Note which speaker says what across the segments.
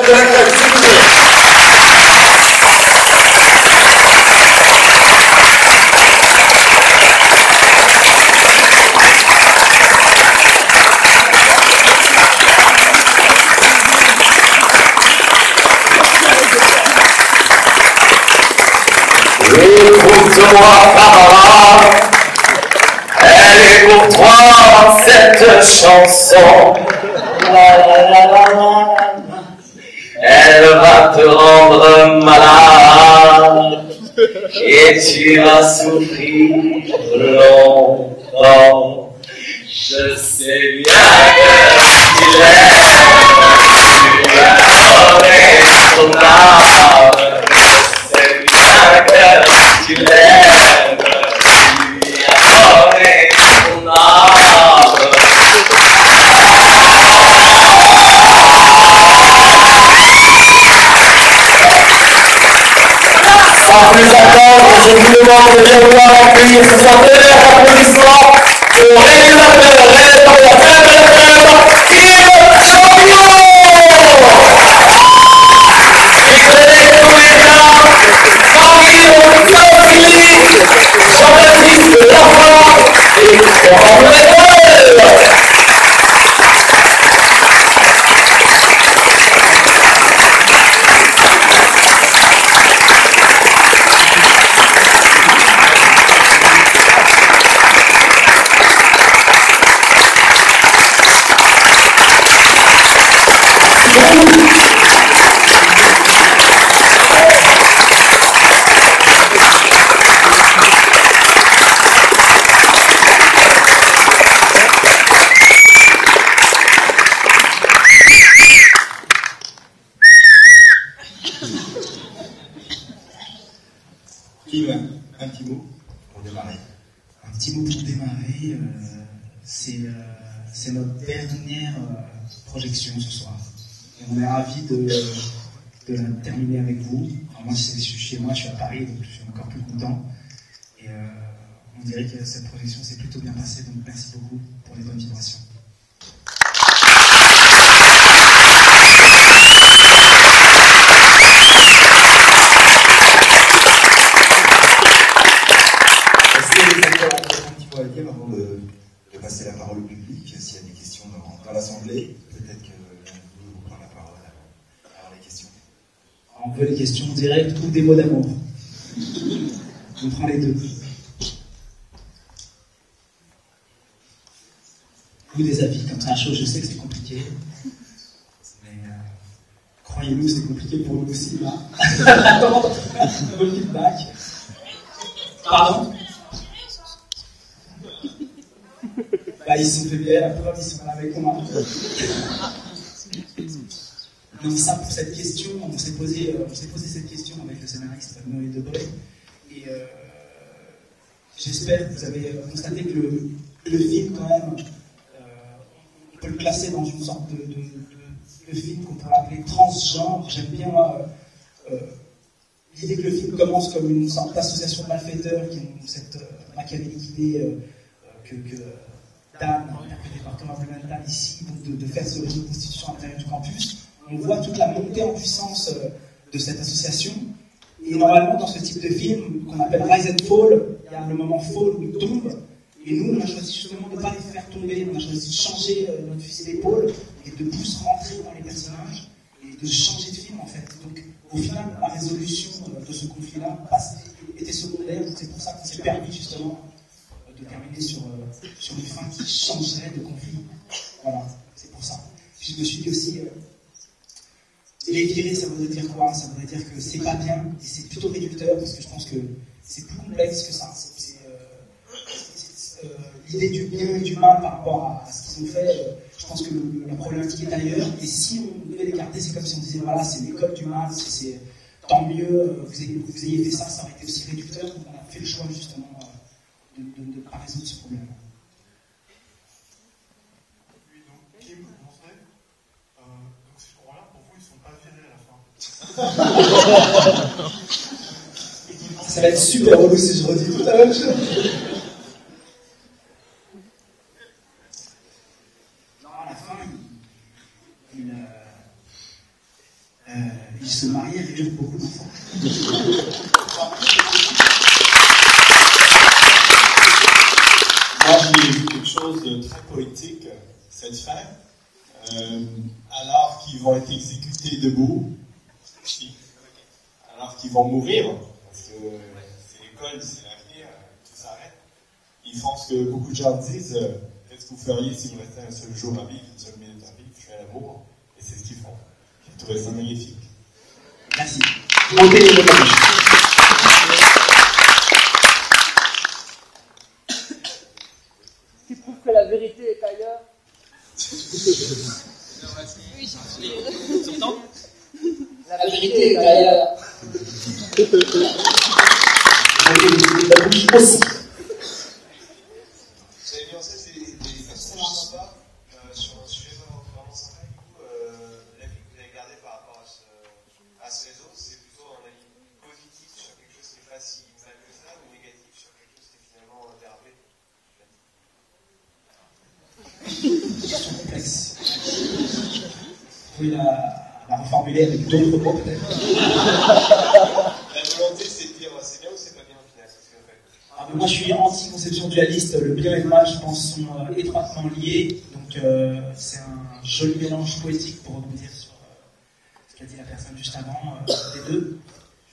Speaker 1: de la crème, s'il vous plaît. Écoute-moi, camarade, elle est pour toi cette chanson. Elle va te rendre malade et tu vas souffrir longtemps. Je sais bien que tu l'aimes, tu as donné ton âme. Je sais bien que tu l'aimes, tu as donné ton âme. Sans plus attendre, je vous demande de bien vouloir accueillir ce soir de l'applaudissement au réalisateur de la crème Kim Champion. Et je vais tous les gars, Mario Saint-Philippe, Jean-Baptiste Lafont et Florent Lebel.
Speaker 2: Un petit mot pour démarrer. Un petit mot pour démarrer, c'est notre dernière projection ce soir. Et on est ravis de la terminer avec vous. Alors moi, je suis chez moi, je suis à Paris, donc je suis encore plus content. Et on dirait que cette projection s'est plutôt bien passée, donc merci beaucoup pour les bonnes vibrations.
Speaker 3: Avant de passer la parole au public, s'il y a des questions dans l'Assemblée, peut-être que l'un de vous prend la parole avant les questions.
Speaker 2: On veut les questions directes ou des mots d'amour. On prend les deux. Ou des avis, comme ça, chaud, je sais que c'est compliqué. Mais croyez-nous, c'est compliqué pour nous aussi, là. Attends, le feedback. Pardon? Bah, ils sont fait bien, la preuve, ils sont là avec moi. Donc ça, pour cette question, on s'est posé cette question avec le scénariste Noé Debré. Et j'espère que vous avez constaté que le film, quand même, on peut le classer dans une sorte de film qu'on pourrait appeler transgenre. J'aime bien l'idée que le film commence comme une sorte d'association de malfaiteurs qui ont cette machiavélique idée que Dan, interprété par Thomas Blumenthal ici, donc de faire ce régime de constitution à l'intérieur du campus. On voit toute la montée en puissance de cette association. Et normalement, dans ce type de film, qu'on appelle Rise and Fall, il y a le moment fall où ils tombent. Et nous, on a choisi justement de ne pas les faire tomber. On a choisi de changer notre fusil d'épaule et de plus rentrer dans les personnages et de changer de film, en fait. Donc, au final, la résolution de ce conflit-là était secondaire. C'est pour ça qu'on s'est permis, justement, de terminer sur une fin qui changerait de conflit. Voilà, c'est pour ça. Puis je me suis dit aussi, les virer, ça voudrait dire quoi? Ça voudrait dire que c'est pas bien, et c'est plutôt réducteur, parce que je pense que c'est plus complexe que ça. L'idée du bien et du mal par rapport à ce qu'ils ont fait, je pense que la problématique est ailleurs, et si on devait l'écarter, c'est comme si on disait, voilà, c'est l'école du mal, c'est tant mieux, vous ayez fait ça, ça aurait été aussi réducteur, donc on a fait le choix justement de ne pas résoudre ce problème.
Speaker 4: Oui, donc Kim, vous commencerez. Donc ces gens-là, pour vous, ils ne sont pas virés à la fin.
Speaker 2: Ça va être super relou si je redis tout la même chose. Non, à la fin, Il se marie et eu beaucoup d'enfants.
Speaker 5: Moi, j'ai vu quelque chose de très poétique cette fin, alors qu'ils vont être exécutés debout, alors qu'ils vont mourir, parce que c'est l'école, c'est l'avenir, tout s'arrête. Ils font ce que beaucoup de gens disent, qu'est-ce que vous feriez si vous restez un seul jour à vivre, une seule minute à vivre, je fais l'amour, et c'est ce qu'ils font. J'ai trouvé ça magnifique.
Speaker 2: Merci. Montez les images.
Speaker 6: Qui prouve que la vérité est ailleurs. La vérité est ailleurs.
Speaker 2: Aussi.
Speaker 7: J'avais pensé, c'est des personnages sympas sur un sujet vraiment sympa. Du coup, l'avis que vous avez gardé par rapport à ce réseau, c'est plutôt un avis positif sur quelque chose qui n'est pas si mal que ça, ou négatif sur quelque chose qui est finalement dérapé.
Speaker 2: Question complexe. Vous pouvez la reformuler avec d'autres mots peut-être.
Speaker 7: La volonté, c'est de dire c'est bien ou c'est pas bien au final, c'est ce que vous faites.
Speaker 2: Moi, je suis anti-conception dualiste. Le bien et le mal, je pense, sont étroitement liés. Donc, c'est un joli mélange poétique pour rebondir sur ce qu'a dit la personne juste avant, des deux.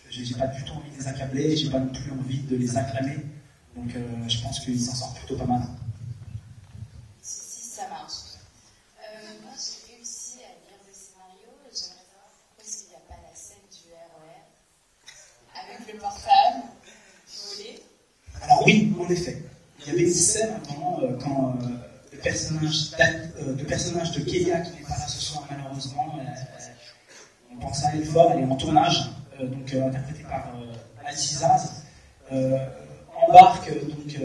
Speaker 2: J'ai pas du tout envie de les accabler, j'ai pas non plus envie de les acclamer. Donc, je pense qu'ils s'en sortent plutôt pas mal.
Speaker 8: Si, ça marche. Moi, j'ai réussi à lire le scénario. J'aimerais savoir pourquoi est-ce qu'il n'y a pas la scène du RER avec le portable volé.
Speaker 2: Alors oui, en effet. Il y avait une scène avant quand le personnage de Kélia, qui n'est pas là ce soir malheureusement, on pense à elle fort, elle est en tournage, interprétée par Alice Izaz, embarque donc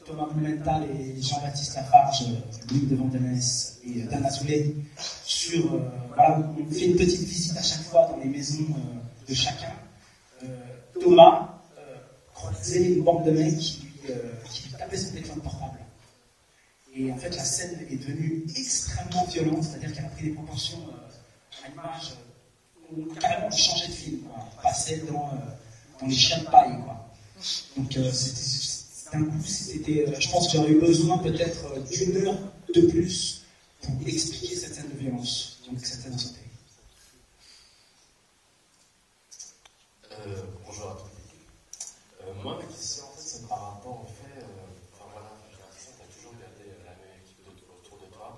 Speaker 2: Thomas Blumenthal et Jean-Baptiste Lafarge, Louis de Vandenesse et Dana Souley, sur voilà, on fait une petite visite à chaque fois dans les maisons de chacun. Thomas croisait une bande de mecs qui lui tapaient son téléphone portable. Et en fait, la scène est devenue extrêmement violente, c'est-à-dire qu'elle a pris des proportions à l'image où carrément on changeait de film, quoi. On passait dans les chiens de paille, quoi. Donc, d'un coup, je pense que j'aurais eu besoin peut-être d'une heure de plus pour expliquer cette scène de violence, donc cette scène de santé.
Speaker 9: Bonjour à tous. Moi, ma question, en fait, c'est par rapport au fait, j'ai l'impression que tu as toujours gardé la même équipe autour de toi.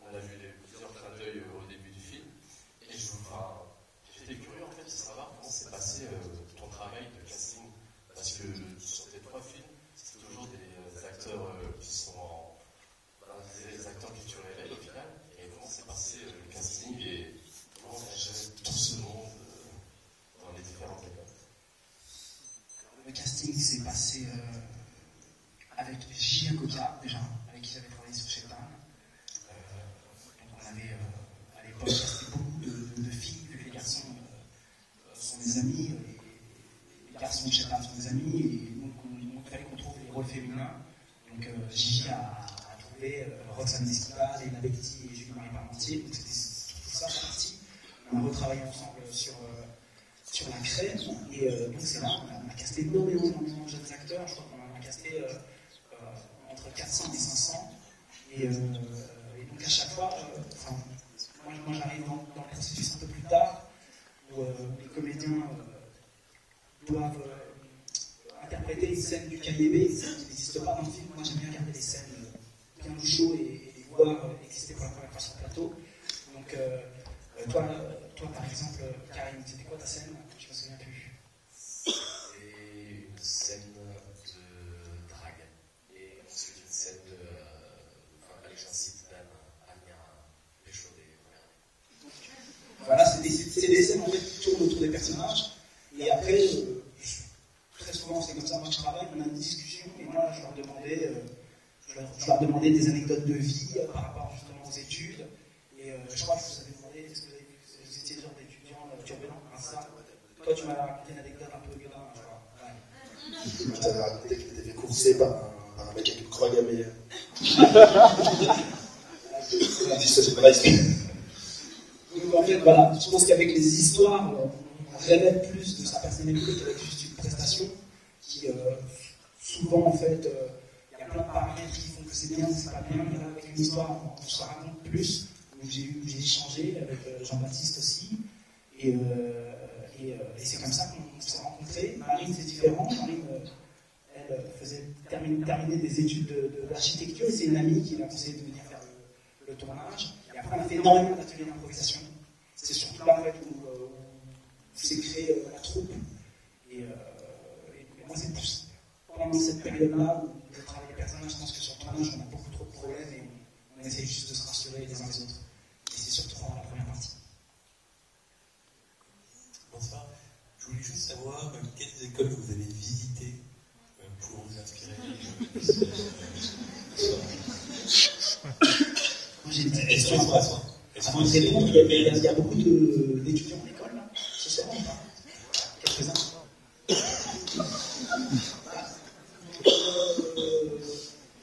Speaker 9: On a vu plusieurs clins d'œil au début du film. Et j'étais curieux, en fait, de savoir comment s'est passé ton travail de casting. Parce que sur tes 3 films, c'est toujours des acteurs qui sont des acteurs culturels au final. Et comment s'est passé le casting et comment tu as géré tout ce monde dans les différentes écoles?
Speaker 2: Le casting s'est passé avec Julien Coca, déjà, avec qui j'avais travaillé sur Shetan. Donc on avait à l'époque casté beaucoup de filles, vu que les garçons sont des amis, les garçons de Shetan sont des amis, et donc il fallait qu'on trouve les rôles féminins. Donc Gigi a trouvé Roxane Mesquita, Léna Becti et Julie-Marie Parmentier. Donc c'était tout ça parti. On a retravaillé ensemble sur la crème, et donc c'est là, on a casté énormément de jeunes acteurs, je crois qu'on en a casté entre 400 et 500, et donc à chaque fois, moi j'arrive dans le processus un peu plus tard, où les comédiens doivent interpréter une scène du KGB, une scène qui n'existe pas dans le film. Moi j'aime bien garder les scènes bien au chaud et les voir exister pour la première fois sur le plateau. Donc toi par exemple, Karim, c'était quoi ta scène? Je me souviens plus.
Speaker 9: C'est une scène de drague. Et ensuite une scène avec j'incite Dan à venir pécho des premières.
Speaker 2: Voilà, c'est des scènes en fait qui tournent autour des personnages. Et après, très souvent c'est comme ça, moi je travaille, on a une discussion, et moi je leur demandais des anecdotes de vie par rapport justement aux études. Et je crois que je vous avais demandé, est-ce que vous étiez genre d'étudiant turbulent, ça? Toi tu m'as raconté une anecdote un peu violente, je crois. Ouais.
Speaker 10: Tu t'avais raconté que tu étais fait courser par un mec avec une croix gammée.
Speaker 2: Donc, en fait, voilà, je pense qu'avec les histoires, on révèle plus de sa personnalité qu'avec juste une prestation qui, souvent, en fait, il y a plein de paramètres qui font que c'est bien, c'est pas bien, mais là, avec une histoire, on se raconte plus. Donc j'ai échangé avec Jean-Baptiste aussi, et c'est comme ça qu'on s'est rencontrés. Marine, c'est différent. Marine, elle faisait terminer des études d'architecture, et c'est une amie qui l'a conseillé de venir faire le tournage. Et après, on a fait énormément d'ateliers d'improvisation. C'est surtout là, en fait, où s'est créée la troupe. Et moi, c'est plus pendant cette période-là où je travaille les personnages. Je pense que sur le tournage, on a beaucoup trop de problèmes et on essaye juste de se rassurer les uns les autres. Et c'est surtout pendant la première partie.
Speaker 11: Bonsoir. Je voulais juste savoir quelles écoles vous avez visitées pour vous inspirer.
Speaker 2: J'ai une petite question avant de répondre. Il y a beaucoup d'étudiants à l'école, là, ce soir ou pas? Quelques-uns.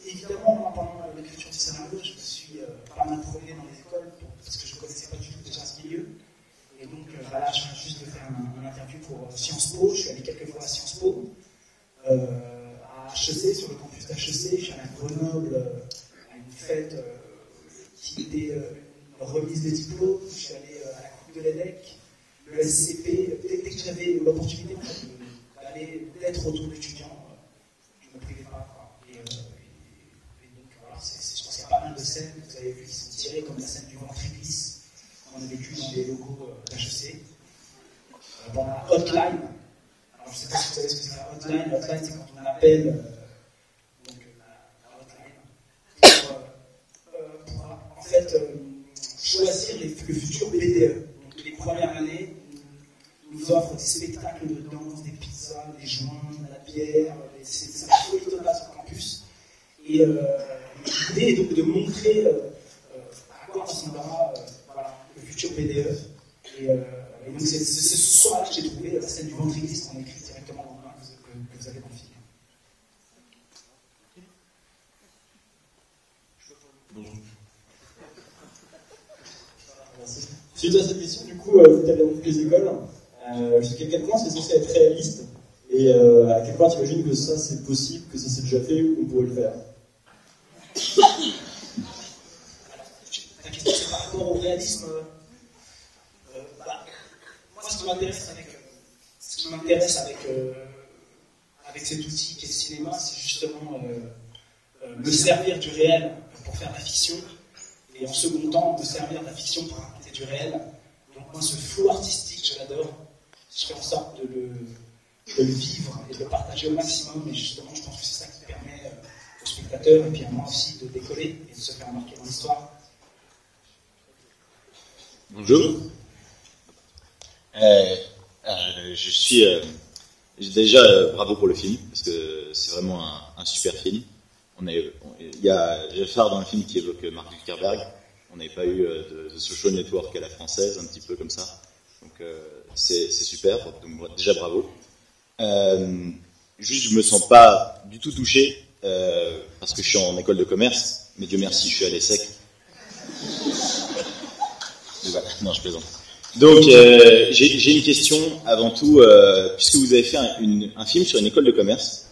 Speaker 2: Évidemment, pendant l'écriture du scénario, je me suis pas mal promené dans les écoles parce que je ne connaissais pas du tout déjà ce milieu. Et donc, là, je viens juste de faire une interview pour Sciences Po. Je suis allé quelques fois à Sciences Po. À HEC, sur le campus d'HEC, je suis allé à Grenoble à une fête qui était une remise des diplômes. Je suis allé à la Coupe de l'EDEC, le SCP. Dès que j'avais l'opportunité d'aller d'être autour d'étudiants, je ne me privais pas. Et donc, voilà, je pense qu'il y a pas mal de scènes que vous avez vues qui sont tirées, comme la scène du ventricuisse qu'on a vécu dans les logos d'HEC. Dans la hotline, alors je ne sais pas si vous savez ce que c'est la hotline. La hotline, c'est quand on appelle la hotline pour en fait choisir le futur BDE. Donc les premières années, on nous offre des spectacles de danse, des pizzas, des joints, de la bière, c'est la folie totale sur le campus. Et l'idée est donc de montrer à quoi ressemblera le futur BDE. Et donc c'est ce soir-là que j'ai trouvé la scène du ventricuisse qu'on a écrite directement dans le main que vous avez dans le film.
Speaker 11: Bonjour.
Speaker 12: Merci. Suite à cette question, du coup, vous avez dans toutes les écoles. Jusqu'à quel point c'est censé être réaliste et à quel point tu imagines que ça c'est possible, que ça c'est déjà fait ou qu'on pourrait le faire?
Speaker 2: Ta question c'est par rapport au réalisme. Moi, ce qui m'intéresse avec cet outil qui est le cinéma, c'est justement me servir du réel pour faire de la fiction, et en second temps, me servir de la fiction pour raconter du réel. Donc moi, ce flou artistique, je l'adore. Je fais en sorte de le vivre et de le partager au maximum, et justement, je pense que c'est ça qui permet aux spectateurs, et puis à moi aussi, de décoller et de se faire marquer dans l'histoire.
Speaker 13: Bonjour. Je suis déjà bravo pour le film parce que c'est vraiment un super film. Il y a Jeffard dans le film qui évoque Mark Zuckerberg. On n'avait pas eu de social network à la française, un petit peu comme ça. Donc c'est super. Donc déjà bravo. Juste je me sens pas du tout touché parce que je suis en école de commerce, mais Dieu merci je suis à l'ESSEC. Voilà. Non, je plaisante. Donc, j'ai une question avant tout, puisque vous avez fait un film sur une école de commerce,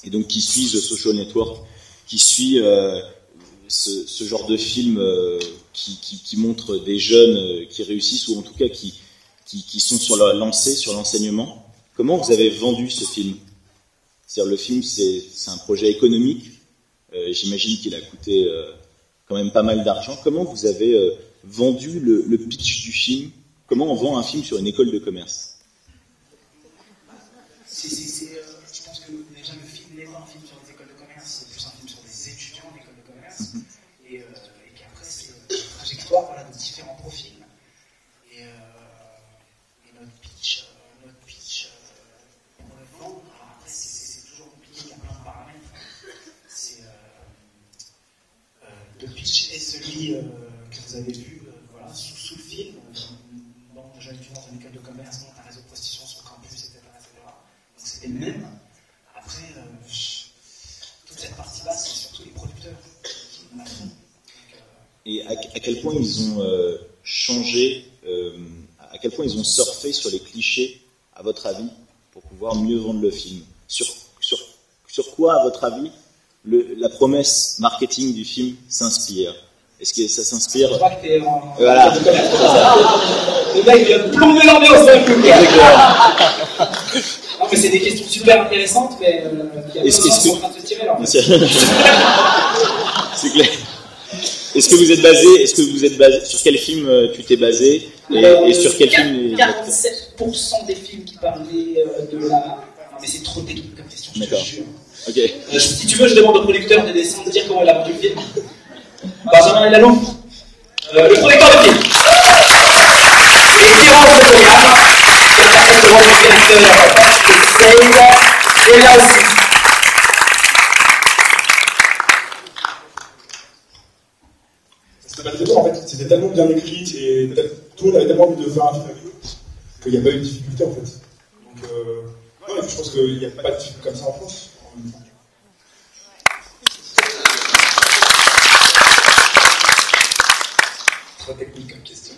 Speaker 13: et donc qui suit The Social Network, qui suit ce genre de film qui montre des jeunes qui réussissent, ou en tout cas qui sont sur la lancée, sur l'enseignement. Comment vous avez vendu ce film? C'est-à-dire, le film, c'est un projet économique. J'imagine qu'il a coûté quand même pas mal d'argent. Comment vous avez vendu le pitch du film? Comment on vend un film sur une école de commerce?
Speaker 2: Je pense que déjà le film n'est pas un film sur les écoles de commerce, c'est plus un film sur des étudiants d'école de commerce, et qu'après c'est une trajectoire de différents profils. Et notre pitch pour le vendre, après c'est toujours compliqué, il y a plein de paramètres. Le pitch est celui que vous avez vu sous le film. Jeune étudiant dans une école de commerce, monte un réseau de prostitution sur le campus, etc. Donc c'était le même. Après, toute cette partie-là, c'est surtout les producteurs qui l'ont fait.
Speaker 13: Et à quel point ils ont changé, à quel point ils ont surfé sur les clichés, à votre avis, pour pouvoir mieux vendre le film? Sur quoi, à votre avis, la promesse marketing du film s'inspire? Est-ce que ça s'inspire?
Speaker 2: Je crois que t'es en...
Speaker 13: Voilà.
Speaker 2: Le mec vient de plomber l'ambiance d'un coup. Non, mais c'est des questions super intéressantes, mais qui a pas sens en train de se tirer là. En fait.
Speaker 13: C'est clair. Est-ce que vous êtes basé sur quel film tu t'es basé et sur quel film?
Speaker 2: 47% des films qui parlaient de la... Non, mais c'est trop technique comme question, je te jure.
Speaker 13: Ok.
Speaker 2: Si tu veux, je demande au producteur de descendre de dire comment il a vendu le film. Benjamin Elalou, le producteur de film. Et Thérence de Cognac, qui est le rôle du directeur et là aussi.
Speaker 12: C'était pas très en fait, c'était tellement bien écrit et tout le monde avait tellement envie de faire un film avec eux qu'il n'y a pas eu de difficulté en fait. Donc, non, je pense qu'il n'y a pas de film comme ça en France.
Speaker 2: Trop technique comme question.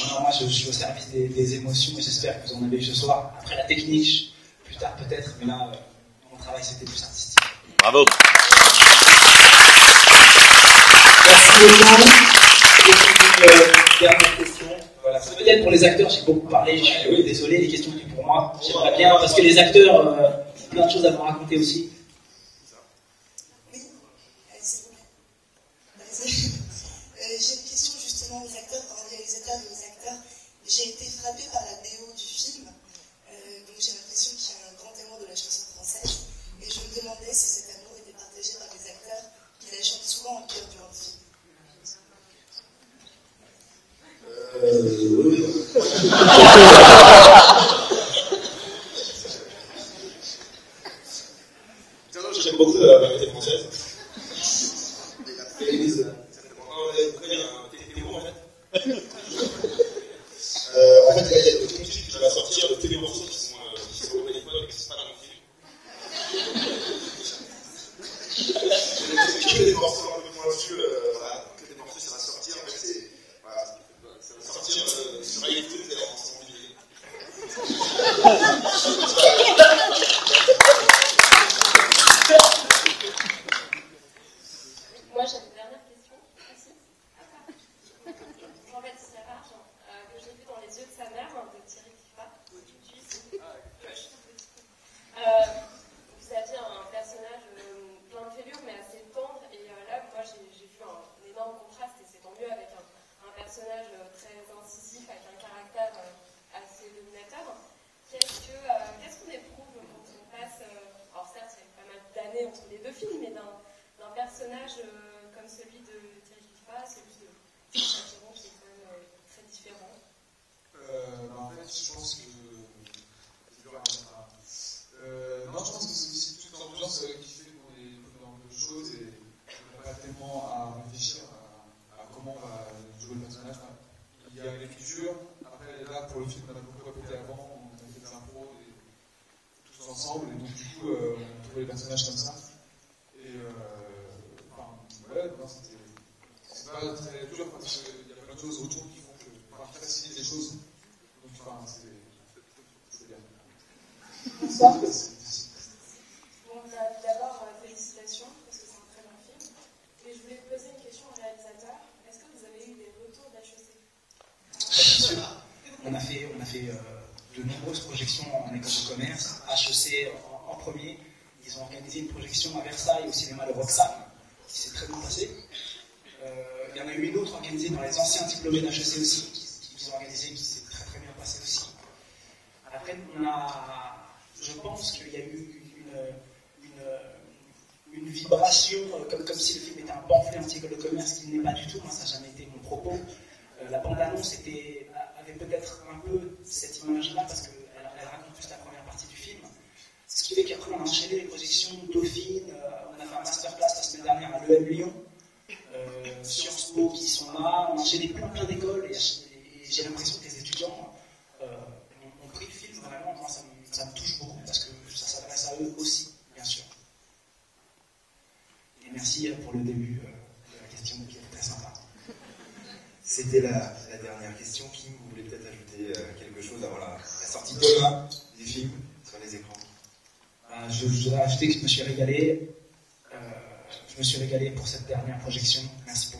Speaker 2: Non, moi je suis au service des émotions et j'espère que vous en avez eu ce soir. Après la technique, plus tard peut-être, mais là, mon travail c'était plus artistique.
Speaker 13: Bravo.
Speaker 2: Merci beaucoup. Dernière question. Voilà, c'est peut-être pour les acteurs, j'ai beaucoup parlé, je suis désolé, les questions sont pour moi. J'aimerais bien, parce que les acteurs, plein de choses à vous raconter aussi.
Speaker 14: J'ai une question justement aux acteurs, aux réalisateurs et aux acteurs. J'ai été frappée par la BO du film, donc j'ai l'impression qu'il y a un grand amour de la chanson française, et je me demandais si cet amour était partagé par les acteurs qui la chantent souvent en chœur durant le film.
Speaker 12: J'aime beaucoup la variété française. En fait, il y a d'autres musiques que j'avais à sortir, de tous les morceaux qui sont au téléphone et qui ne sont pas dans mon film. Que des morceaux un peu pointus, voilà, que des morceaux ça va sortir, en fait, c'est. Voilà, ça va sortir sur iTunes et en vidéo.
Speaker 15: Moi, j'avais une dernière question. Merci. Jean-Baptiste Lafarge, que j'ai vu dans Les yeux de sa mère, de Thierry Kifa. Vous aviez un personnage plein de fêlures, mais assez tendre. Et là, moi, j'ai vu un énorme contraste, et c'est tant mieux, avec un personnage très incisif, avec un caractère assez dominateur. Qu'est-ce qu'on éprouve quand on passe... alors certes, il y a pas mal d'années entre les deux films, mais d'un personnage comme celui de Thierry Kifa, celui de Chapiron, qui est quand même très différent.
Speaker 16: En fait, je pense que... non, je pense que c'est aussi toute l'ambiance qui fait qu'on est dans de choses et on n'a pas tellement à réfléchir à comment on va jouer le personnage. Il y a une écriture. Après, là, pour le film, on a beaucoup répété avant, on a fait des impros tous ensemble, et donc du coup, on trouvait les personnages comme ça. Et ouais, non, c'est pas très dur parce qu'il y a plein de choses autour qui font que qui facilitent les choses. Donc, c'est bien.
Speaker 15: Bonsoir. Bon, d'abord, félicitations, parce que c'est un très bon film. Et je voulais poser une question au réalisateur. Est-ce que vous avez eu des retours d'HEC?
Speaker 2: Bien sûr. On a fait de nombreuses projections en école de commerce. HEC en premier. Ils ont organisé une projection à Versailles au cinéma de Roxane, qui s'est très bien passé. Il y en a eu une autre organisée dans les anciens diplômés d'HEC aussi, qu'ils ont organisé, qui s'est très très bien passé aussi. Après, je pense qu'il y a eu une vibration, comme si le film était un pamphlet anti-école de commerce, qui n'est pas du tout. Moi, ça n'a jamais été mon propos. La bande-annonce avait peut-être un peu cette image-là, parce qu'elle raconte juste la première partie du film. Ce qui fait qu'après, on a enchaîné les projections Dauphine, on a fait un masterclass la semaine dernière à l'EM Lyon, Sciences Po qui sont là, on a enchaîné plein d'écoles, et j'ai l'impression que les étudiants ont pris le film vraiment. Moi, ça me touche beaucoup, parce que ça s'adresse à eux aussi, bien sûr. Et merci pour le début de la question qui était très sympa.
Speaker 3: C'était la dernière question. Kim, vous voulez peut-être ajouter quelque chose avant la sortie demain du film sur les écrans?
Speaker 2: Je voudrais ajouter que je me suis régalé. Je me suis régalé pour cette dernière projection. Merci pour